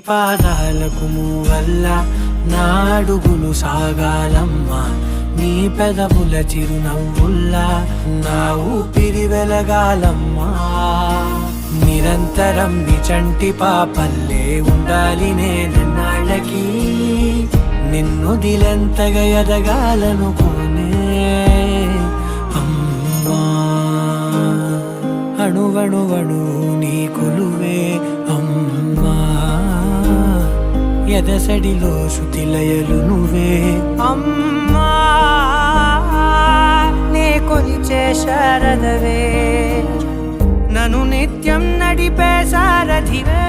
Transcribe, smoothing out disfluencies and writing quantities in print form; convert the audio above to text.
పాదాలకు మూవల్ల నా అడుగులు సాగాలమ్మా, నీ పెదవుల చిరునవ్వుల్లా నా ఊపిరి వెలగాలమ్మా. నిరంతరం నీ చంటి పాపల్లే ఉండాలి నేనన్నాళ్ళకి, నిన్ను దిలెంతగా ఎదగాలనుకోనే అమ్మా. అణువణువణు నీ కొలువే అమ్మా, ఎదసడిలో శృతిలయలు నువ్వే అమ్మా. నే కొలిచే శారదవే, నన్ను నిత్యం నడిపే సారథివే.